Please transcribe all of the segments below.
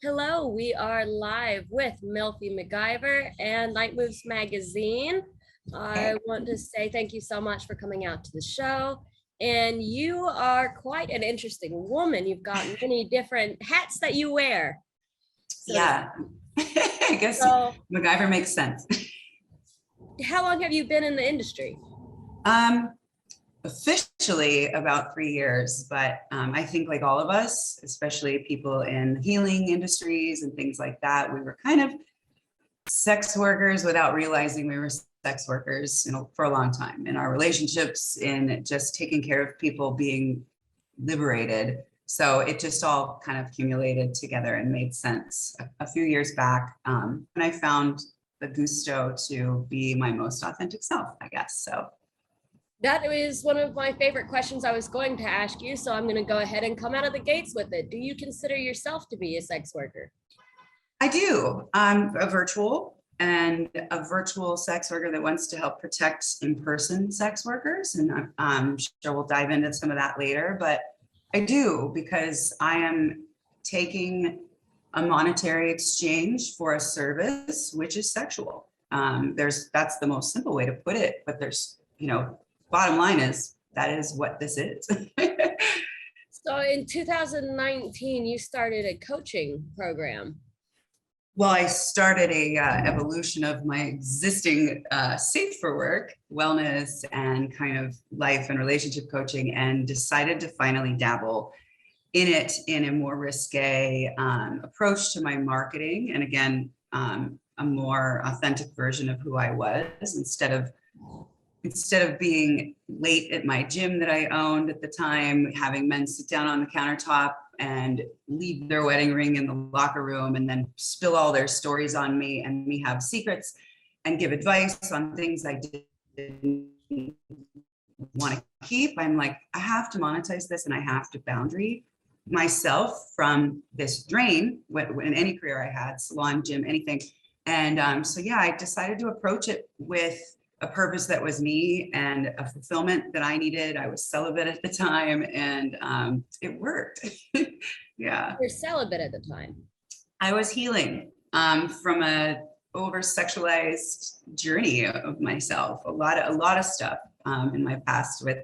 Hello, we are live with Milfy MacGyver and Night Moves Magazine. I want to say thank you so much for coming out to the show. And you are quite an interesting woman. You've got many different hats that you wear. Yeah, I guess So, MacGyver makes sense. how long have you been in the industry? Um, Officially about 3 years, but I think like all of us, especially people in healing industries and things like that, we were kind of sex workers without realizing we were sex workers, for a long time in our relationships, in just taking care of people being liberated. So it just all kind of accumulated together and made sense a few years back. And I found the gusto to be my most authentic self, I guess. So That is one of my favorite questions I was going to ask you. So I'm going to go ahead and come out of the gates with it. Do you consider yourself to be a sex worker? I do. I'm a virtual sex worker that wants to help protect in-person sex workers. And I'm sure we'll dive into some of that later, but I do because I am taking a monetary exchange for a service, which is sexual. That's the most simple way to put it, but bottom line is that is what this is. So in 2019, you started a coaching program. Well, I started a evolution of my existing safe for work, wellness, and kind of life and relationship coaching, and decided to finally dabble in it in a more risque approach to my marketing. And again, a more authentic version of who I was instead of being late at my gym that I owned at the time, having men sit down on the countertop and leave their wedding ring in the locker room and then spill all their stories on me and me have secrets and give advice on things I didn't want to keep. I'm like, I have to monetize this and I have to boundary myself from this drain in any career I had, salon, gym, anything. And so, yeah, I decided to approach it with a purpose that was me and a fulfillment that I needed. I was celibate at the time, and it worked. Yeah. You're celibate at the time. I was healing from a over sexualized journey of myself. A lot of stuff in my past with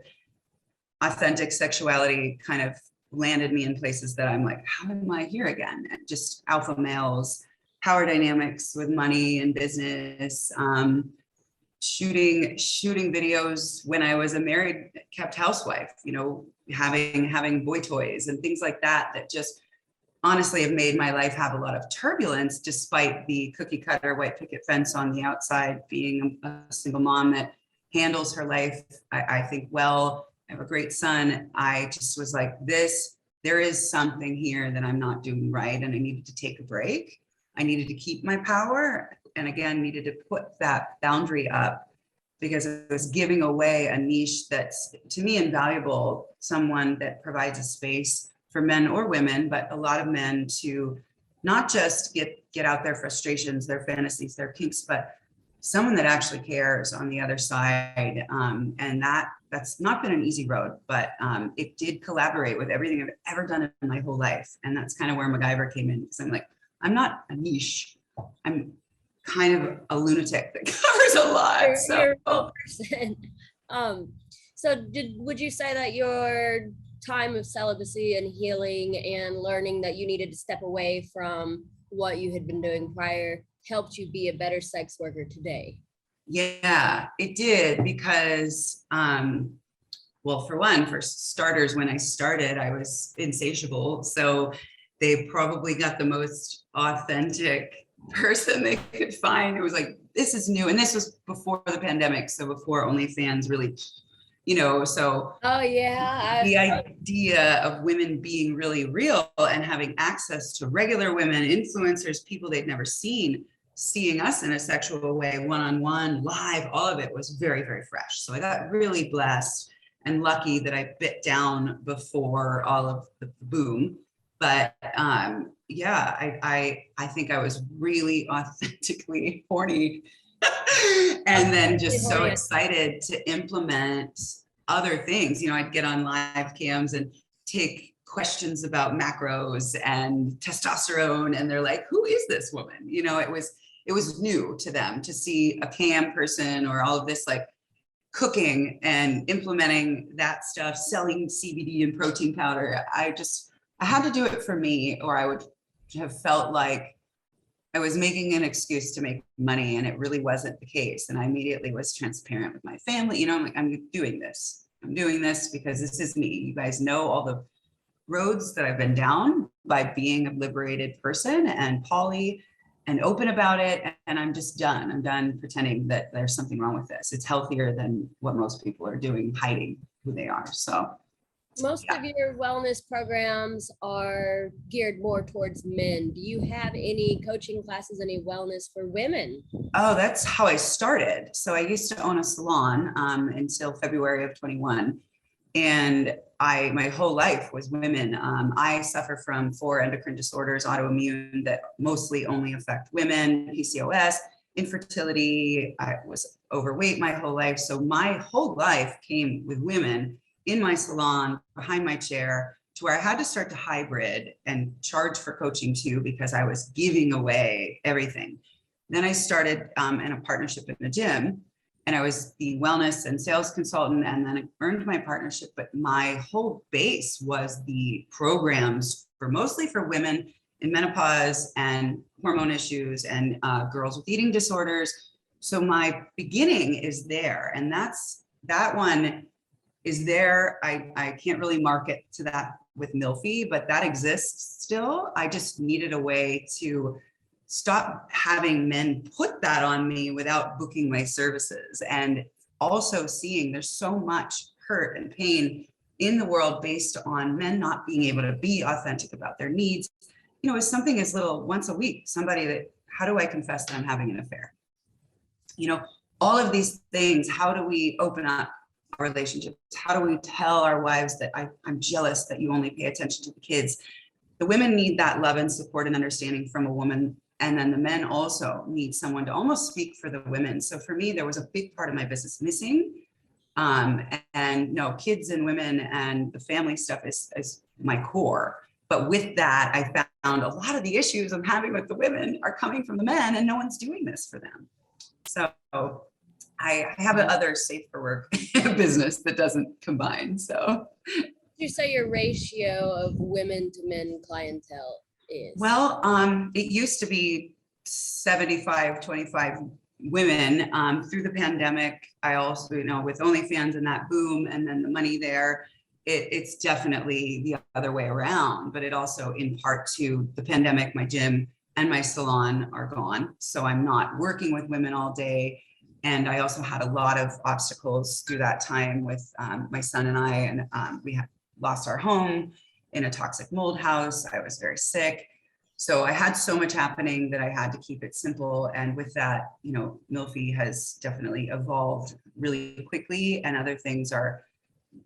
authentic sexuality kind of landed me in places that I'm like, how am I here again? Just alpha males, power dynamics with money and business. Shooting videos when I was a married kept housewife, having boy toys and things like that just honestly have made my life have a lot of turbulence, despite the cookie cutter white picket fence on the outside, being a single mom that handles her life, I think, well. I have a great son. I just was like, there is something here that I'm not doing right, and I needed to take a break. I needed to keep my power, and again, needed to put that boundary up because it was giving away a niche that's, to me, invaluable. Someone that provides a space for men or women, but a lot of men, to not just get out their frustrations, their fantasies, their kinks, but someone that actually cares on the other side. And that's not been an easy road, but it did collaborate with everything I've ever done in my whole life. And that's kind of where MacGyver came in, because I'm like, I'm not a niche. I'm kind of a lunatic that covers a lot. You're a real person. Would you say that your time of celibacy and healing and learning that you needed to step away from what you had been doing prior helped you be a better sex worker today? Yeah, it did, because well, for starters, when I started, I was insatiable. So they probably got the most authentic person they could find. It was like, this is new. And this was before the pandemic. So before OnlyFans really, so. Oh yeah. The idea of women being really real and having access to regular women, influencers, people they'd never seen, seeing us in a sexual way, one-on-one, live, all of it was very, very fresh. So I got really blessed and lucky that I bit down before all of the boom. But yeah, I think I was really authentically horny and then just so excited to implement other things. I'd get on live cams and take questions about macros and testosterone, and they're like, who is this woman? You know, it was new to them to see a cam person or all of this like cooking and implementing that stuff, selling CBD and protein powder. I had to do it for me, or I would have felt like I was making an excuse to make money, and it really wasn't the case. And I immediately was transparent with my family. You know, I'm like, I'm doing this because this is me. You guys know all the roads that I've been down by being a liberated person and poly and open about it. And I'm just done. I'm done pretending that there's something wrong with this. It's healthier than what most people are doing, hiding who they are. So most of your wellness programs are geared more towards men. Do you have any coaching classes, any wellness for women? Oh, that's how I started. So I used to own a salon until February of 21. And my whole life was women. I suffer from 4 endocrine disorders, autoimmune, that mostly only affect women, PCOS, infertility. I was overweight my whole life. So my whole life came with women in my salon, behind my chair, to where I had to start to hybrid and charge for coaching too, because I was giving away everything. Then I started in a partnership in the gym, and I was the wellness and sales consultant, and then I earned my partnership. But my whole base was the programs mostly for women in menopause and hormone issues and girls with eating disorders. So my beginning is there, and that one is there. I can't really market to that with Milfy, but that exists still. I just needed a way to stop having men put that on me without booking my services, and also seeing there's so much hurt and pain in the world based on men not being able to be authentic about their needs. You know, it's something as little once a week, somebody that, how do I confess that I'm having an affair? You know, all of these things, how do we open up our relationships? How do we tell our wives that I'm jealous that you only pay attention to the kids? The women need that love and support and understanding from a woman. And then the men also need someone to almost speak for the women. So for me, there was a big part of my business missing. And no, kids and women and the family stuff is my core. But with that, I found a lot of the issues I'm having with the women are coming from the men, and no one's doing this for them. So I have another safe for work business that doesn't combine. So You say your ratio of women to men clientele is? Well, it used to be 75-25 women. Through the pandemic, I also, you know, with OnlyFans and that boom, and then the money there, it's definitely the other way around. But it also, in part to the pandemic, my gym and my salon are gone. So I'm not working with women all day. And I also had a lot of obstacles through that time with my son and I, and we had lost our home in a toxic mold house. I was very sick. So I had so much happening that I had to keep it simple. And with that, you know, Milfy has definitely evolved really quickly, and other things are,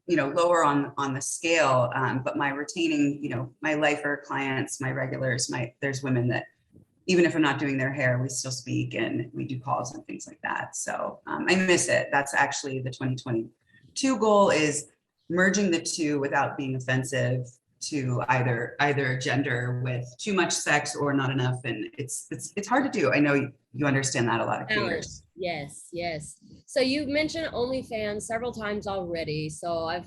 you know, lower on the scale. But my retaining, you know, my lifer clients, my regulars, there's women that, even if I'm not doing their hair, we still speak and we do calls and things like that. So I miss it. That's actually the 2022 goal, is merging the two without being offensive to either gender with too much sex or not enough. And it's hard to do. I know you understand that, a lot of creators. Yes. So you mentioned OnlyFans several times already. So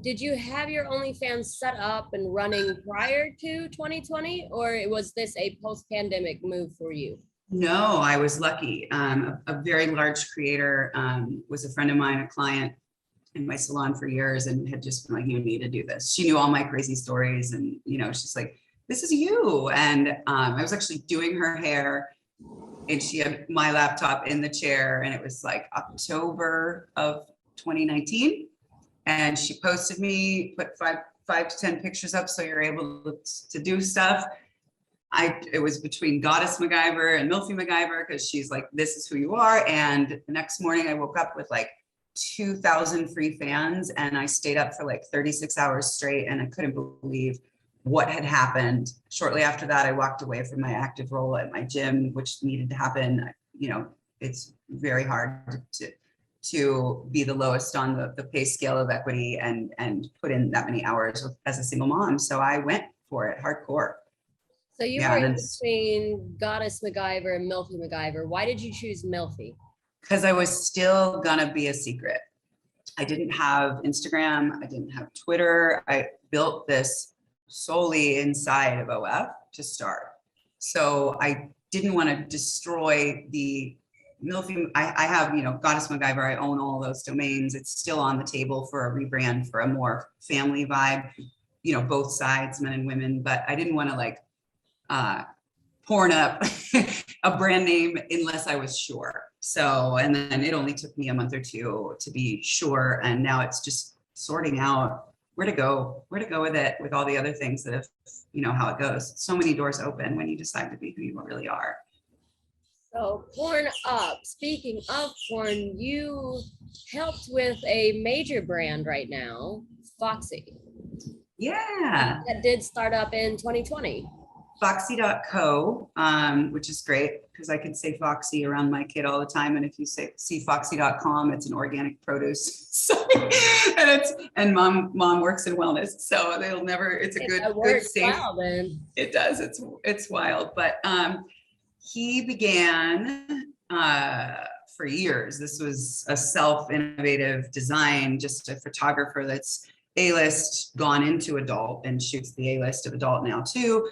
did you have your OnlyFans set up and running prior to 2020, or was this a post-pandemic move for you? No, I was lucky. A very large creator was a friend of mine, a client in my salon for years, and had just been like, you need to do this. She knew all my crazy stories, and, you know, she's like, this is you. And I was actually doing her hair, and she had my laptop in the chair, and it was like October of 2019. And she posted me, put five to 10 pictures up so you're able to do stuff. It was between Goddess MacGyver and Milfy MacGyver, because she's like, this is who you are. And the next morning I woke up with like 2,000 free fans, and I stayed up for like 36 hours straight, and I couldn't believe what had happened. Shortly after that, I walked away from my active role at my gym, which needed to happen. You know, it's very hard to to be the lowest on the pay scale of equity and put in that many hours as a single mom. So I went for it hardcore. So you Yeah, were and in then between Goddess MacGyver and Milfy MacGyver. Why did you choose Milfy? because I was still gonna be a secret. I didn't have Instagram. I didn't have Twitter. I built this solely inside of OF to start. So I didn't want to destroy the Milfy. I have, Goddess MacGyver. I own all those domains. It's still on the table for a rebrand for a more family vibe, both sides, men and women. But I didn't want to porn up a brand name unless I was sure. So, and then it only took me a month or two to be sure. And now it's just sorting out where to go with it, with all the other things that have, how it goes. So many doors open when you decide to be who you really are. So porn up. Speaking of porn, you helped with a major brand right now, Foxy. Yeah. That did start up in 2020. Foxy.co, which is great because I can say Foxy around my kid all the time. And if you see Foxy.com, it's an organic produce. So, and mom works in wellness. So they'll never, it's a good safe. Wow, then. It does. It's wild. But he began for years. This was a self-innovative design, just a photographer that's A-list gone into adult and shoots the A-list of adult now too,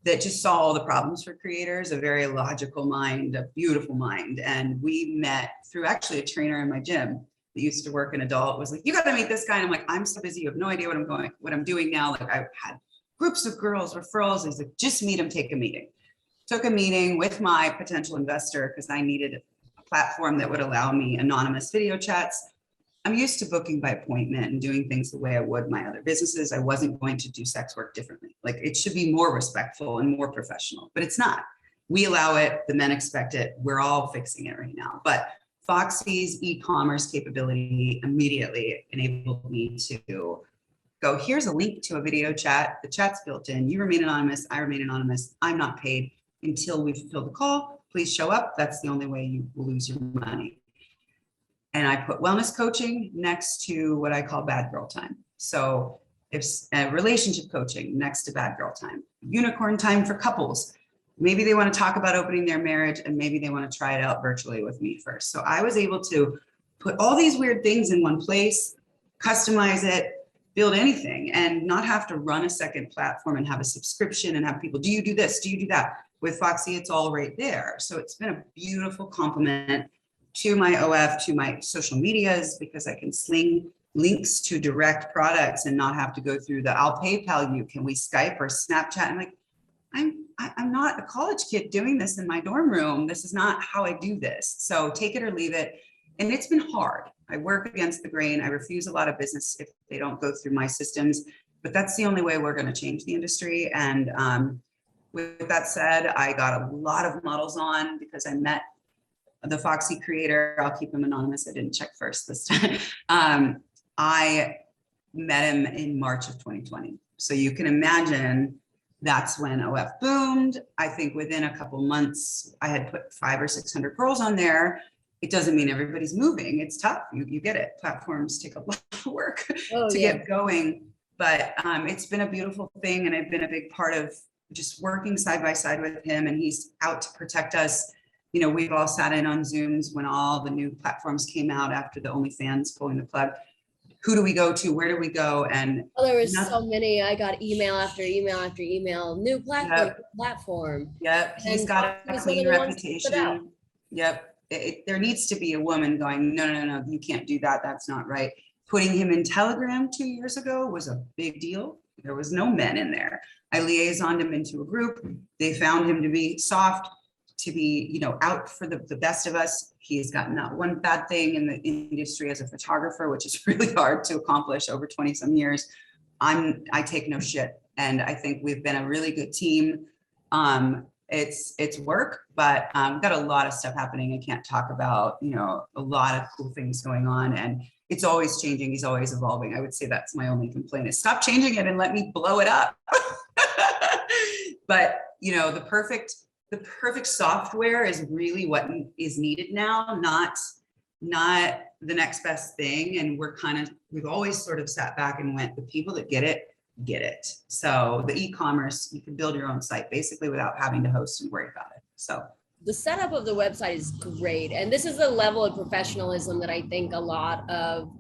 that just saw all the problems for creators, a very logical mind, a beautiful mind. And we met through actually a trainer in my gym that used to work in adult, was like, you got to meet this guy. And I'm like, I'm so busy. You have no idea what I'm doing now. Like I had groups of girls, referrals. He's like, just meet him, take a meeting. Took a meeting with my potential investor because I needed a platform that would allow me anonymous video chats. I'm used to booking by appointment and doing things the way I would my other businesses. I wasn't going to do sex work differently. Like it should be more respectful and more professional, but it's not. We allow it, the men expect it. We're all fixing it right now. But Foxy's e-commerce capability immediately enabled me to go, here's a link to a video chat. The chat's built in. You remain anonymous. I remain anonymous. I'm not paid until we fulfill the call. Please show up. That's the only way you will lose your money. And I put wellness coaching next to what I call bad girl time. So if relationship coaching next to bad girl time, unicorn time for couples. Maybe they want to talk about opening their marriage and maybe they want to try it out virtually with me first. So I was able to put all these weird things in one place, customize it, build anything, and not have to run a second platform and have a subscription and have people, do you do this? Do you do that? With Foxy, it's all right there. So it's been a beautiful compliment to my OF, to my social medias, because I can sling links to direct products and not have to go through I'll PayPal you, can we Skype or Snapchat? I'm like, I'm not a college kid doing this in my dorm room. This is not how I do this. So take it or leave it. And it's been hard. I work against the grain. I refuse a lot of business if they don't go through my systems, but that's the only way we're going to change the industry. And with that said, I got a lot of models on because I met the Foxy creator. I'll keep him anonymous. I didn't check first this time. I met him in March of 2020. So you can imagine that's when OF boomed. I think within a couple months, I had put 500 or 600 girls on there. It doesn't mean everybody's moving. It's tough. You get it. Platforms take a lot of work to get going. But it's been a beautiful thing. And I've been a big part of just working side by side with him. And he's out to protect us. We've all sat in on Zooms when all the new platforms came out after the OnlyFans pulling the plug. Who do we go to? Where do we go? And there was so many. I got email after email after email. New platform, yep. Platform. Yep, he's got a clean reputation. Yep, there needs to be a woman going, no, you can't do that. That's not right. Putting him in Telegram 2 years ago was a big deal. There was no men in there. I liaisoned him into a group. They found him to be soft, to be, out for the best of us. He's got not one bad thing in the industry as a photographer, which is really hard to accomplish over 20 some years. I take no shit. And I think we've been a really good team. It's work, but we've got a lot of stuff happening. I can't talk about, a lot of cool things going on, and it's always changing. He's always evolving. I would say that's my only complaint is stop changing it and let me blow it up. But, the perfect software is really what is needed now, not not the next best thing. And we've always sort of sat back and went, the people that get it, get it. So the e-commerce, you can build your own site basically without having to host and worry about it. So the setup of the website is great. And this is the level of professionalism that I think a lot of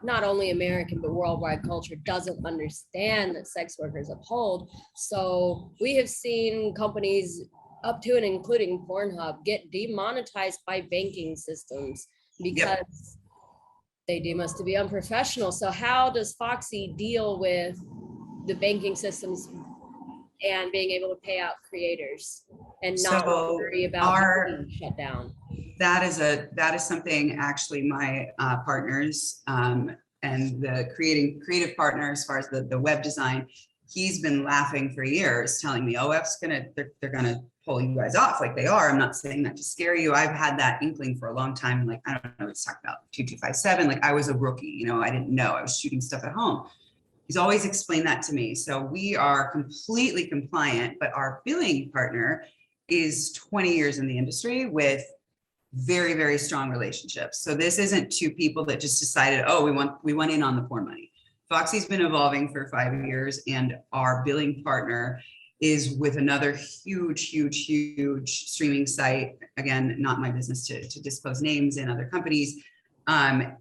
not only American, but worldwide culture doesn't understand that sex workers uphold. So we have seen companies up to and including Pornhub get demonetized by banking systems because they deem us to be unprofessional. So how does Foxy deal with the banking systems and being able to pay out creators and not worry about being shut down? That is something actually my partners and the creative partner, as far as the web design, he's been laughing for years, telling me, OF's they're gonna pull you guys off like they are. I'm not saying that to scare you. I've had that inkling for a long time. Like, I don't know, let's talk about 2257. Like, I was a rookie, you know, I didn't know. I was shooting stuff at home. He's always explained that to me. So we are completely compliant, but our billing partner is 20 years in the industry with very, very strong relationships. So this isn't two people that just decided, oh, we want in on the porn money. Foxy's been evolving for 5 years, and our billing partner is with another huge streaming site. Again, not my business to disclose names and other companies. And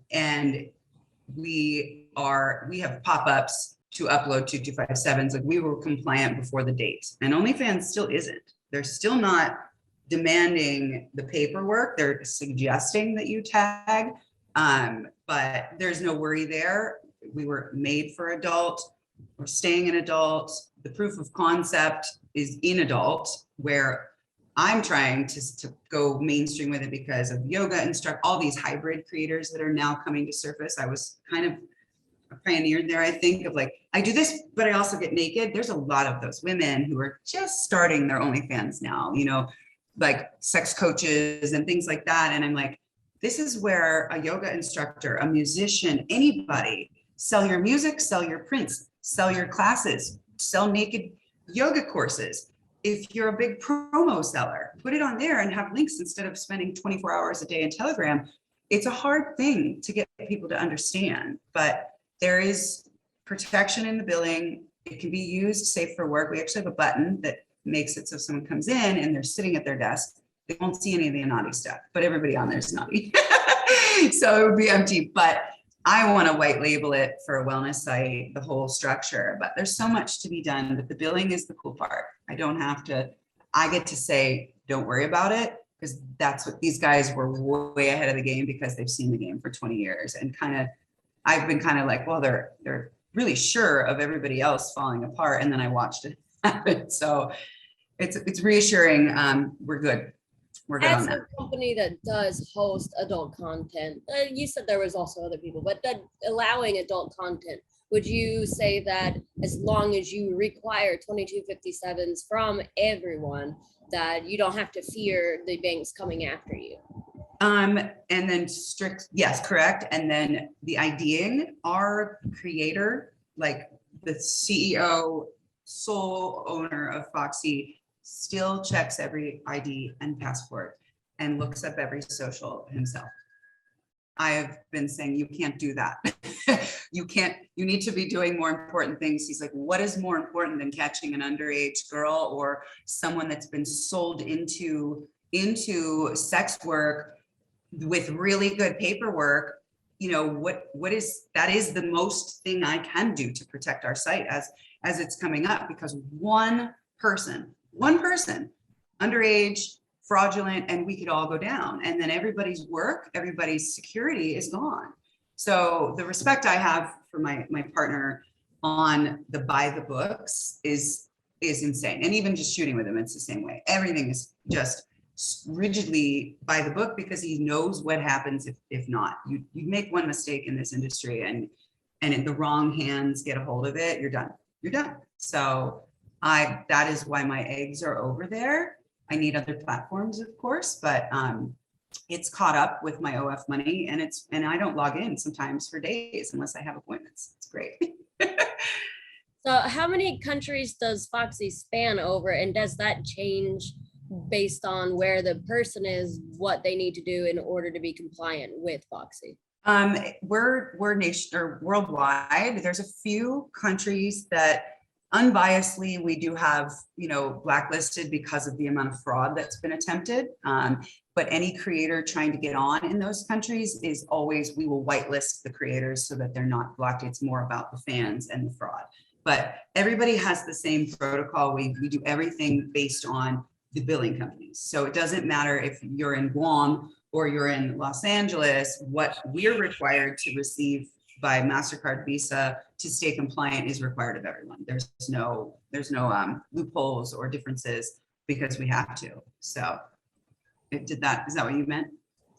we have pop-ups to upload 2257s. Like, we were compliant before the date, and OnlyFans still isn't. They're still not demanding the paperwork. They're suggesting that you tag, but there's no worry there. We were made for adult. We're staying in adult. The proof of concept is in adult, where I'm trying to go mainstream with it because of yoga instruct, all these hybrid creators that are now coming to surface. I was kind of a pioneer there, I think, of like, I do this, but I also get naked. There's a lot of those women who are just starting their OnlyFans now, you know, like sex coaches and things like that. And I'm like, this is where a yoga instructor, a musician, anybody, sell your music, sell your prints, sell your classes, sell naked yoga courses. If you're a big promo seller, put it on there and have links instead of spending 24 hours a day in Telegram. It's a hard thing to get people to understand, but there is protection in the billing. It can be used safe for work. We actually have a button that makes it so if someone comes in and they're sitting at their desk, they won't see any of the naughty stuff, but everybody on there is naughty. So it would be empty, but I want to white label it for a wellness site, the whole structure, but there's so much to be done, but the billing is the cool part. I don't have to, I get to say, don't worry about it, because that's what these guys were way ahead of the game because they've seen the game for 20 years. And I've been kind of like, well, they're really sure of everybody else falling apart. And then I watched it happen. So it's reassuring. We're good. We're good As on that. a company that does host adult content, you said there was also other people, but that allowing adult content, would you say that as long as you require 2257s from everyone, that you don't have to fear the banks coming after you? And then yes, correct. And then the IDing, our creator, like the CEO, sole owner of Foxy, still checks every ID and passport and looks up every social himself. I have been saying, you can't do that. You need to be doing more important things. He's like, what is more important than catching an underage girl or someone that's been sold into sex work with really good paperwork? You know, that is the most thing I can do to protect our site as it's coming up, because one person, underage, fraudulent, and we could all go down. And then everybody's work, everybody's security is gone. So the respect I have for my partner on the by the books is insane. And even just shooting with him, it's the same way. Everything is just rigidly by the book because he knows what happens if not. You make one mistake in this industry and in the wrong hands get a hold of it, you're done. So that is why my eggs are over there. I need other platforms, of course, but it's caught up with my OF money, and I don't log in sometimes for days unless I have appointments. It's great. So how many countries does Foxy span over, and does that change based on where the person is, what they need to do in order to be compliant with Foxy? We're nation or worldwide. There's a few countries that unbiasedly we do have, blacklisted because of the amount of fraud that's been attempted. But any creator trying to get on in those countries is always, we will whitelist the creators so that they're not blocked. It's more about the fans and the fraud. But everybody has the same protocol. We do everything based on the billing companies. So it doesn't matter if you're in Guam or you're in Los Angeles, what we're required to receive by MasterCard, Visa to stay compliant is required of everyone. There's no loopholes or differences because we have to. So is that what you meant?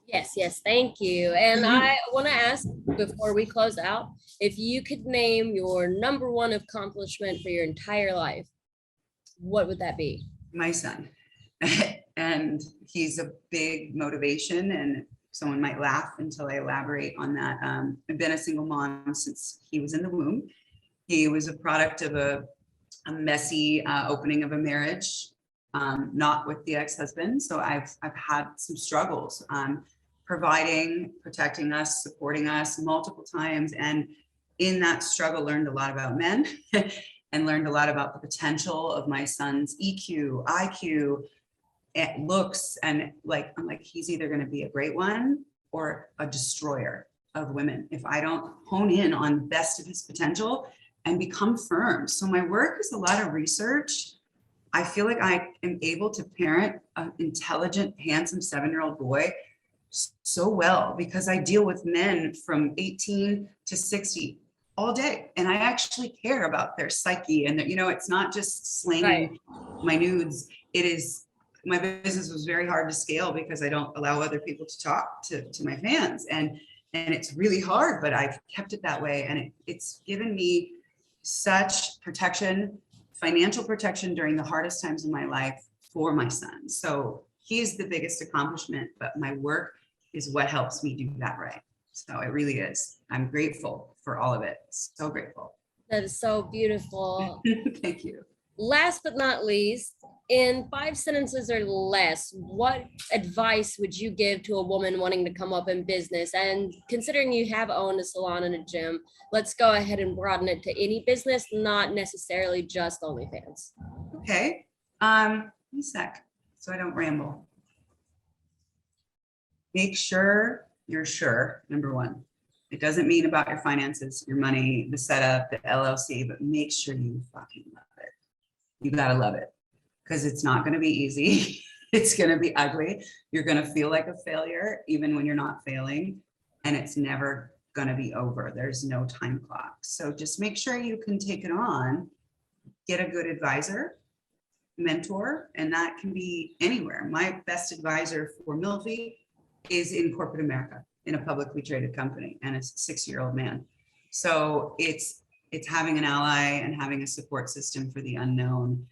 Yes, thank you. And I want to ask before we close out, if you could name your number one accomplishment for your entire life, what would that be? My son. And he's a big motivation, and someone might laugh until I elaborate on that. I've been a single mom since he was in the womb. He was a product of a messy opening of a marriage, not with the ex-husband. So I've had some struggles providing, protecting us, supporting us multiple times. And in that struggle, learned a lot about men and learned a lot about the potential of my son's EQ, IQ, and looks. And I'm like, he's either going to be a great one or a destroyer of women if I don't hone in on the best of his potential and become firm. So my work is a lot of research. I feel like I am able to parent an intelligent, handsome 7-year-old boy so well because I deal with men from 18 to 60 all day. And I actually care about their psyche and it's not just slanging my nudes. It is, my business was very hard to scale because I don't allow other people to talk to my fans. And it's really hard, but I've kept it that way. And it's given me such protection, financial protection during the hardest times of my life for my son. So he's the biggest accomplishment, but my work is what helps me do that right. So it really is. I'm grateful for all of it. So grateful. That is so beautiful. Thank you. Last but not least, in 5 sentences or less, what advice would you give to a woman wanting to come up in business? And considering you have owned a salon and a gym, let's go ahead and broaden it to any business, not necessarily just OnlyFans. Okay. A sec, so I don't ramble. Make sure you're sure, number one. It doesn't mean about your finances, your money, the setup, the LLC, but make sure you fucking love it. You gotta love it because it's not gonna be easy. It's gonna be ugly. You're gonna feel like a failure even when you're not failing, and it's never gonna be over. There's no time clock. So just make sure you can take it on, get a good advisor, mentor, and that can be anywhere. My best advisor for Milfy is in corporate America in a publicly traded company, and it's a 6-year-old man. So it's having an ally and having a support system for the unknown.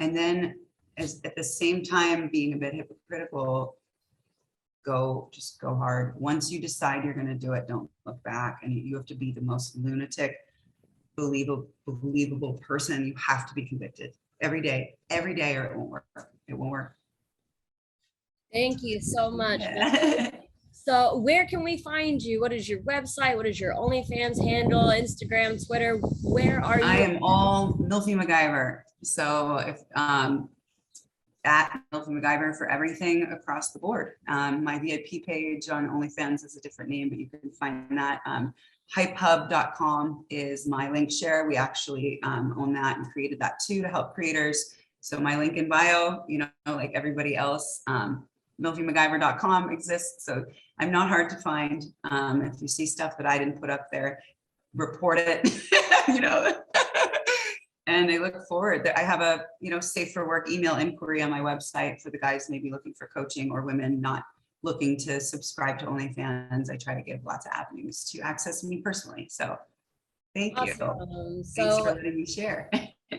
And then at the same time being a bit hypocritical, just go hard. Once you decide you're going to do it, don't look back. And you have to be the most lunatic, believable person. You have to be convicted every day, or it won't work. It won't work. Thank you so much. So where can we find you? What is your website? What is your OnlyFans handle, Instagram, Twitter? Where are you? I am all Milfy MacGyver. So if at Milfy MacGyver for everything across the board. My VIP page on OnlyFans is a different name, but you can find that. Hypehub.com is my link share. We actually own that and created that too to help creators. So my link in bio, like everybody else, MilfyMacGyver.com exists. So I'm not hard to find. If you see stuff that I didn't put up there, report it, and I look forward that I have a, safe for work email inquiry on my website for the guys maybe looking for coaching or women not looking to subscribe to OnlyFans. I try to give lots of avenues to access me personally. So thank you. Thanks for letting me share.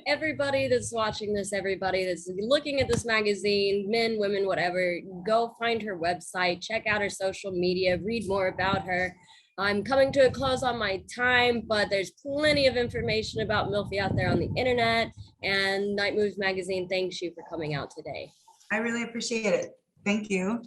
Everybody that's watching this, everybody that's looking at this magazine, men, women, whatever, go find her website, check out her social media, read more about her. I'm coming to a close on my time, but there's plenty of information about Milfy out there on the internet, and Night Moves Magazine thanks you for coming out today. I really appreciate it. Thank you.